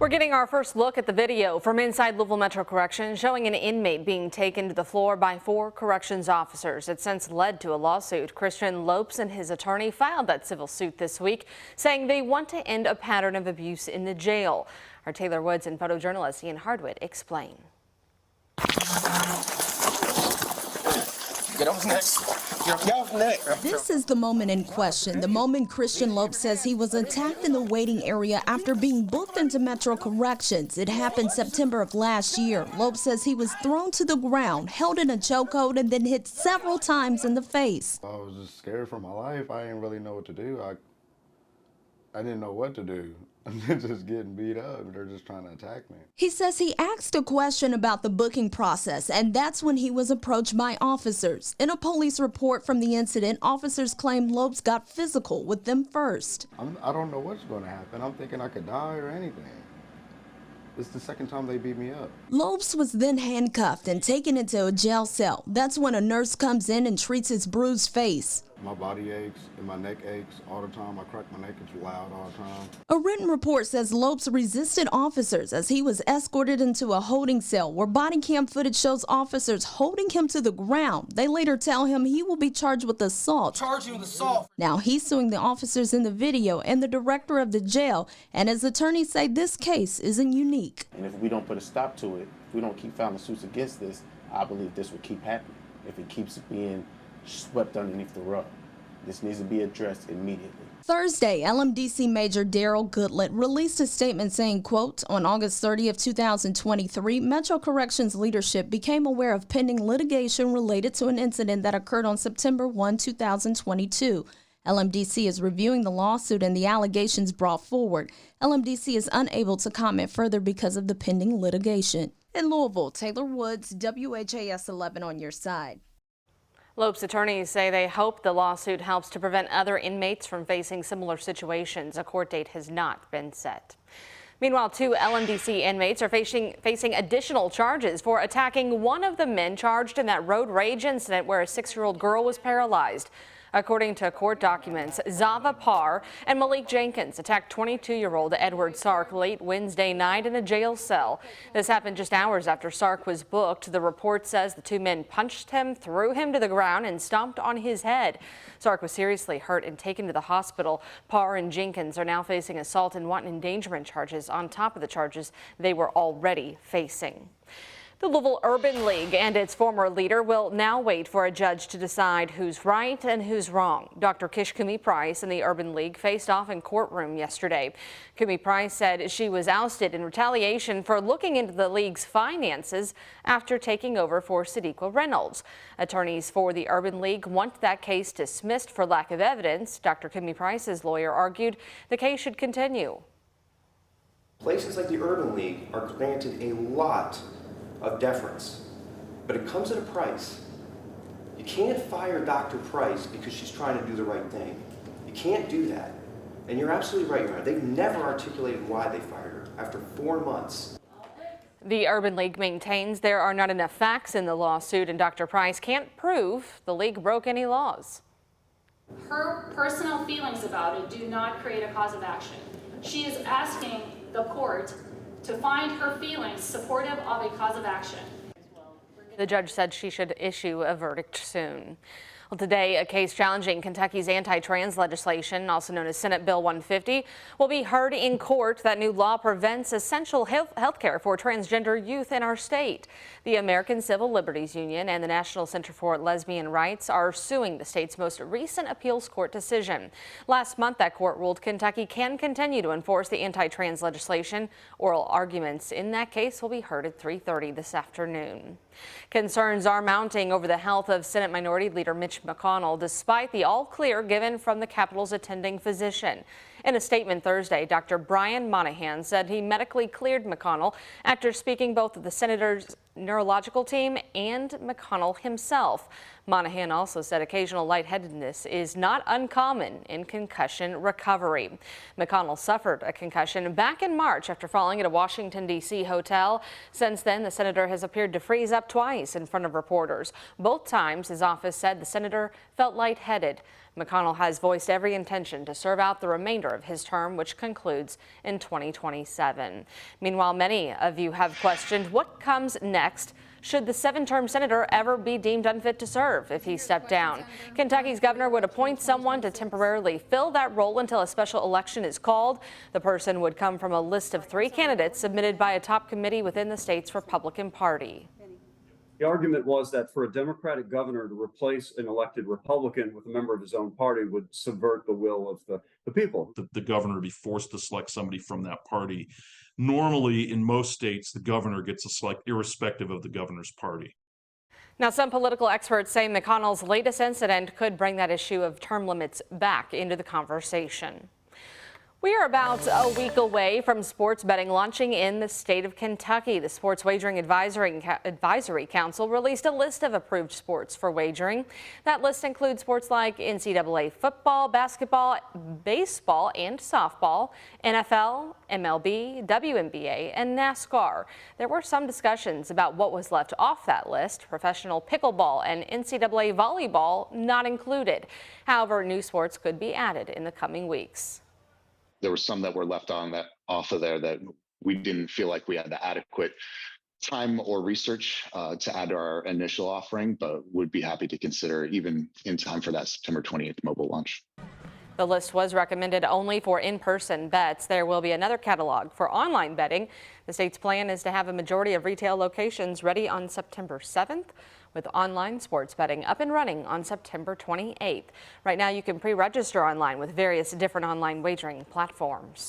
We're getting our first look at the video from inside Louisville Metro Corrections showing an inmate being taken to the floor by 4 corrections officers. It since led to a lawsuit. Christian Lopes and his attorney filed that civil suit this week, saying they want to end a pattern of abuse in the jail. Our Taylor Woods and photojournalist Ian Hardwitt explain. Get off neck. Get off neck. This is the moment in question. The moment Christian Lopes says he was attacked in the waiting area after being booked into Metro Corrections. It happened September of last year. Lopes says he was thrown to the ground, held in a chokehold, and then hit several times in the face. I was just scared for my life. I didn't really know what to do. I didn't know what to do. I'm just getting beat up. They're just trying to attack me. He says he asked a question about the booking process, and that's when he was approached by officers. In a police report from the incident, officers claimed Lopes got physical with them first. I don't know what's going to happen. I'm thinking I could die or anything. It's the second time they beat me up. Lopes was then handcuffed and taken into a jail cell. That's when a nurse comes in and treats his bruised face. My body aches and my neck aches all the time. I crack my neck, it's loud all the time. A written report says Lopes resisted officers as he was escorted into a holding cell where body cam footage shows officers holding him to the ground. They later tell him he will be charged with assault. Charge you with assault. Now he's suing the officers in the video and the director of the jail, and his attorneys say this case isn't unique. And if we don't put a stop to it, if we don't keep filing suits against this, I believe this will keep happening. If it keeps being swept underneath the rug. This needs to be addressed immediately. Thursday, LMDC Major Daryl Goodlett released a statement saying, quote, on August 30th, 2023, Metro Corrections leadership became aware of pending litigation related to an incident that occurred on September 1, 2022. LMDC is reviewing the lawsuit and the allegations brought forward. LMDC is unable to comment further because of the pending litigation. In Louisville, Taylor Woods, WHAS11 on your side. Lopes' attorneys say they hope the lawsuit helps to prevent other inmates from facing similar situations. A court date has not been set. Meanwhile, 2 LMDC inmates are facing additional charges for attacking one of the men charged in that road rage incident where a 6-year-old girl was paralyzed. According to court documents, Zava Parr and Malik Jenkins attacked 22-year-old Edward Sark late Wednesday night in a jail cell. This happened just hours after Sark was booked. The report says the 2 men punched him, threw him to the ground, and stomped on his head. Sark was seriously hurt and taken to the hospital. Parr and Jenkins are now facing assault and wanton endangerment charges on top of the charges they were already facing. The Louisville Urban League and its former leader will now wait for a judge to decide who's right and who's wrong. Dr. Kumi Price and the Urban League faced off in courtroom yesterday. Kumi Price said she was ousted in retaliation for looking into the league's finances after taking over for Sadiqa Reynolds. Attorneys for the Urban League want that case dismissed for lack of evidence. Dr. Kumi Price's lawyer argued the case should continue. Places like the Urban League are granted a lot of deference, but it comes at a price. You can't fire Dr. Price because she's trying to do the right thing. You can't do that. And you're absolutely right, Your Honor. They've never articulated why they fired her after 4 months. The Urban League maintains there are not enough facts in the lawsuit, and Dr. Price can't prove the league broke any laws. Her personal feelings about it do not create a cause of action. She is asking the court to find her feelings supportive of a cause of action. The judge said she should issue a verdict soon. Well, today, a case challenging Kentucky's anti-trans legislation, also known as Senate Bill 150, will be heard in court. That new law prevents essential health care for transgender youth in our state. The American Civil Liberties Union and the National Center for Lesbian Rights are suing the state's most recent appeals court decision. Last month, that court ruled Kentucky can continue to enforce the anti-trans legislation. Oral arguments in that case will be heard at 3:30 this afternoon. Concerns are mounting over the health of Senate Minority Leader Mitch McConnell, despite the all-clear given from the Capitol's attending physician. In a statement Thursday, Dr. Brian Monahan said he medically cleared McConnell after speaking both with the senator's neurological team and McConnell himself. Monahan also said occasional lightheadedness is not uncommon in concussion recovery. McConnell suffered a concussion back in March after falling at a Washington, D.C. hotel. Since then, the senator has appeared to freeze up twice in front of reporters. Both times, his office said the senator felt lightheaded. McConnell has voiced every intention to serve out the remainder of his term, which concludes in 2027. Meanwhile, many of you have questioned what comes next. Should the 7-term senator ever be deemed unfit to serve if he stepped down? Kentucky's governor would appoint someone to temporarily fill that role until a special election is called. The person would come from a list of 3 candidates submitted by a top committee within the state's Republican Party. The argument was that for a Democratic governor to replace an elected Republican with a member of his own party would subvert the will of the people. The governor would be forced to select somebody from that party. Normally, in most states, the governor gets to select irrespective of the governor's party. Now, some political experts say McConnell's latest incident could bring that issue of term limits back into the conversation. We are about a week away from sports betting launching in the state of Kentucky. The Sports Wagering Advisory Council released a list of approved sports for wagering. That list includes sports like NCAA football, basketball, baseball, and softball, NFL, MLB, WNBA, and NASCAR. There were some discussions about what was left off that list. Professional pickleball and NCAA volleyball not included. However, new sports could be added in the coming weeks. There were some that were left off of there that we didn't feel like we had the adequate time or research to add to our initial offering, but would be happy to consider even in time for that September 28th mobile launch. The list was recommended only for in-person bets. There will be another catalog for online betting. The state's plan is to have a majority of retail locations ready on September 7th, with online sports betting up and running on September 28th. Right now, you can pre-register online with various different online wagering platforms.